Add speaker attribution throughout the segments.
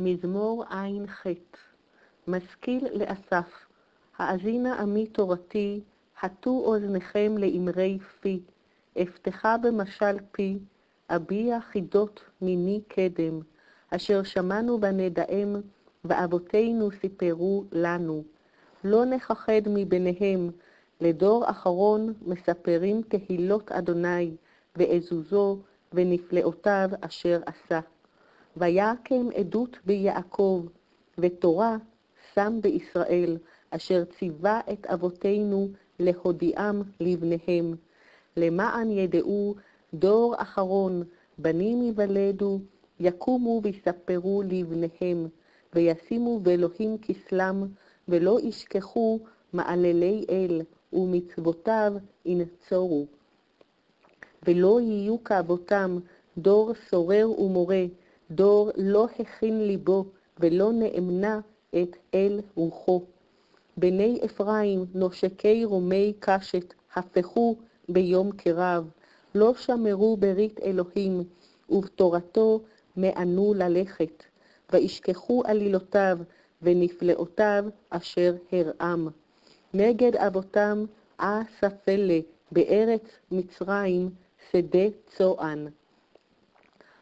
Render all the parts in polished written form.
Speaker 1: מזמור ע"ח. משכיל לאסף. האזינה עמי תורתי, הטו אוזניכם לאמרי פי. אפתחה במשל פי, אביע חידות מיני קדם. אשר שמענו בנדאם, ואבותינו סיפרו לנו. לא נכחד מביניהם, לדור אחרון מספרים תהילות אדוני, ועזוזו ונפלאותיו אשר עשה. ויקם עדות ביעקב, ותורה שם בישראל, אשר ציווה את אבותינו להודיעם לבניהם. למען ידעו דור אחרון, בנים יוולדו, יקומו ויספרו לבניהם, וישימו באלוהים כסלם, ולא ישכחו מעללי אל, ומצוותיו ינצורו. ולא יהיו כאבותם, דור סורר ומורה, דור לא הכין ליבו, ולא נאמנה את אל רוחו. בני אפרים נושקי רומי קשת, הפכו ביום קרב, לא שמרו ברית אלוהים, ובתורתו מענו ללכת, וישכחו עלילותיו, ונפלאותיו אשר הרעם. נגד אבותם ספלה, בארץ מצרים שדה צוען.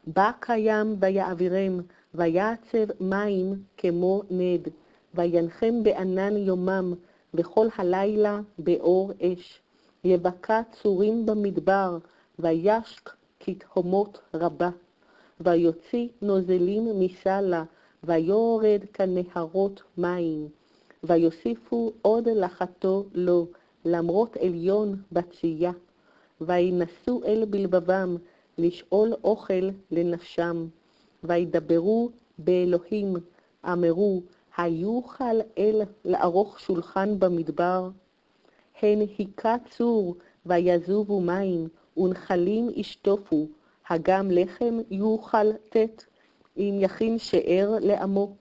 Speaker 1: בא קיים ויעבירם, ויעצב מים כמו נד, וינחם בענן יומם, וכל הלילה באור אש. יבקע צורים במדבר, וישק כתהומות רבה. ויוציא נוזלים מסלה, ויורד כנהרות מים. ויוסיפו עוד לחתו לו, למרות עליון בצייה. וינסו אל בלבבם, לשאול אוכל לנפשם. וידברו באלוהים, אמרו, היוכל אל לערוך שולחן במדבר? הן היכה צור, ויזובו מים, ונחלים ישטופו, הגם לחם יוכל תת, אם יכין שאר לעמו.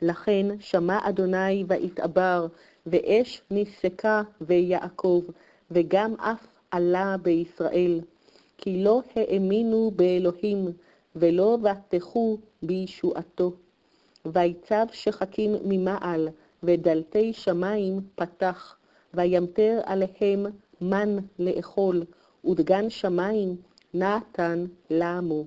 Speaker 1: לכן שמע אדוני ויתעבר, ואש נסקה ביעקב, וגם אף עלה בישראל. כי לא האמינו באלוהים, ולא בטחו בישועתו. ויצב שחקים ממעל, ודלתי שמיים פתח, וימטר עליהם מן לאכול, ודגן שמיים נתן לעמו.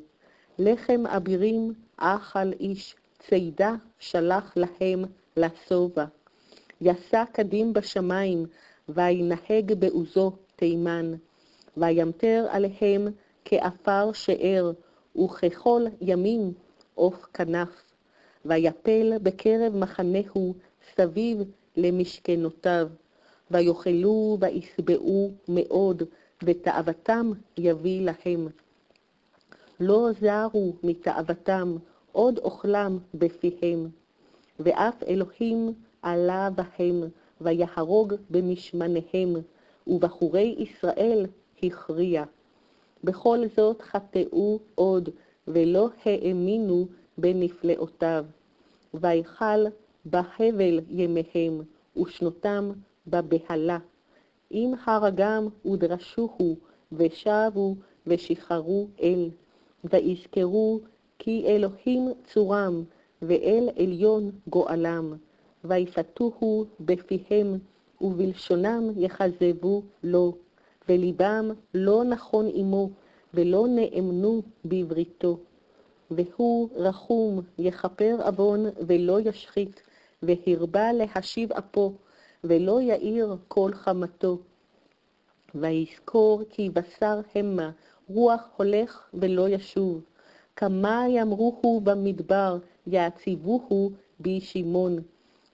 Speaker 1: לחם אבירים אכל איש, צידה שלח להם לשובע. יסע קדים בשמיים, וינהג בעוזו תימן. וימטר עליהם כאפר שאר, וככל ימים עוף כנף. ויפל בקרב מחנהו סביב למשכנותיו. ויאכלו וישבעו מאוד, ותאוותם יביא להם. לא זרו מתאוותם, עוד אוכלם בפיהם. ואף אלוהים עלה בהם, ויהרוג במשמניהם, ובחורי ישראל הכריע. בכל זאת חטאו עוד, ולא האמינו בנפלאותיו. ויחל בהבל ימיהם, ושנותם בבהלה. אם הרגם ודרשוהו, ושבו ושחרו אל. ויזכרו כי אלוהים צורם, ואל עליון גואלם. ויפתוהו בפיהם, ובלשונם יחזבו לו. וליבם לא נכון עמו, ולא נאמנו בבריתו. והוא רחום, יכפר עוון ולא ישחית, והרבה להשיב אפו, ולא יאיר כל חמתו. ויזכור כי בשר המה, רוח הולך ולא ישוב. כמה ימרוהו במדבר, יעציבוהו בישימון.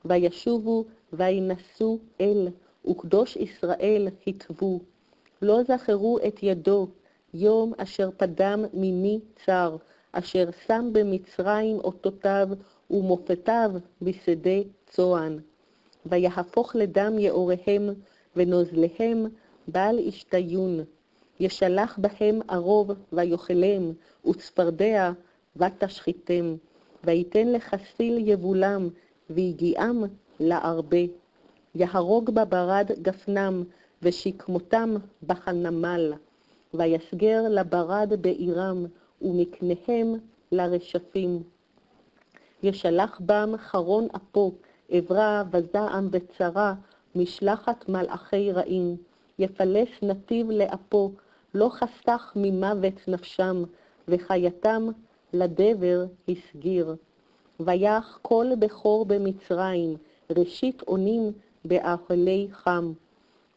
Speaker 1: וישובו וינסו אל, וקדוש ישראל התוו. לא זכרו את ידו, יום אשר פדם מיני צר, אשר שם במצרים אותותיו ומופתיו בשדה צוען. ויהפוך לדם יאוריהם, ונוזליהם בל ישתיון. ישלח בהם ערוב ויאכלם, וצפרדע ותשחיתם. ויתן לחסיל יבולם, ויגיעם לארבה. יהרוג בברד גפנם, ושכמותם בחנמל. ויסגר לברד בעירם, ומקניהם לרשפים. ישלח בם חרון אפו, עברה וזעם וצרה, משלחת מלאכי רעים. יפלס נתיב לאפו, לא חסך ממוות נפשם, וחייתם לדבר הסגיר. ויח כל בכור במצרים, ראשית אונים באכלי חם.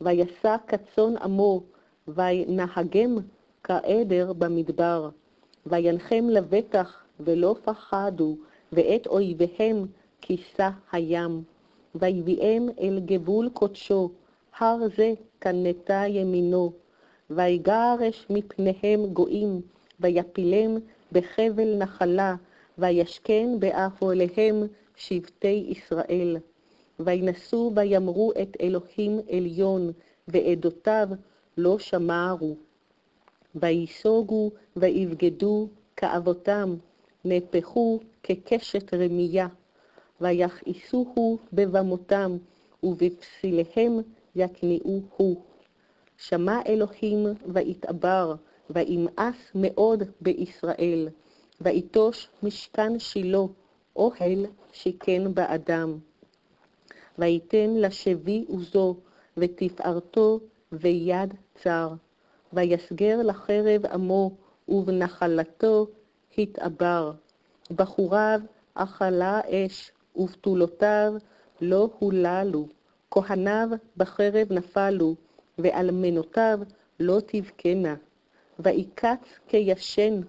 Speaker 1: ויסע כצאן עמו, וינהגם כעדר במדבר. וינחם לבטח ולא פחדו, ואת אויביהם כיסה הים. ויביאם אל גבול קודשו, הר זה קנתה ימינו. ויגרש מפניהם גויים, ויפילם בחבל נחלה, וישכן באהליהם שבטי ישראל. וינשאו ויאמרו את אלוהים עליון, ועדותיו לא שמרו. ויסוגו ויבגדו כאבותם, נהפכו כקשת רמייה. ויכעיסוהו בבמותם, ובפסיליהם יקניעוהו. שמע אלוהים ויתעבר, וימאס מאוד בישראל. ויטוש משכן שילה, אוהל שיכן באדם. ויתן לשבי עוזו, ותפארתו ויד צר. ויסגר לחרב עמו, ובנחלתו התעבר. בחוריו אכלה אש, ובתולותיו לא הוללו. כהניו בחרב נפלו, ואלמנותיו לא תבכנה. ויקץ כישן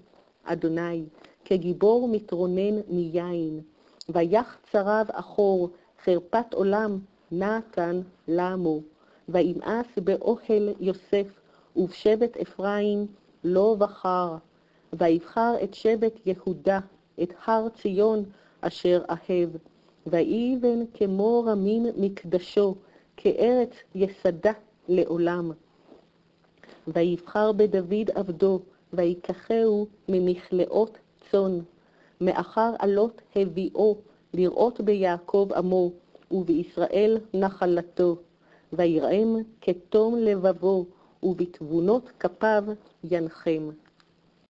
Speaker 1: אדוני, כגיבור מתרונן מיין. ויח צריו אחור, חרפת עולם נתן למו. וימאס באוהל יוסף, ובשבט אפרים לא בחר. ויבחר את שבט יהודה, את הר ציון אשר אהב. ויבן כמו רמים מקדשו, כארץ יסדה לעולם. ויבחר בדוד עבדו, ויקחהו ממכלאות צאן. מאחר עלות הביאו, לראות ביעקב עמו, ובישראל נחלתו. ויראם כתום לבבו, ובתבונות כפיו ינחם.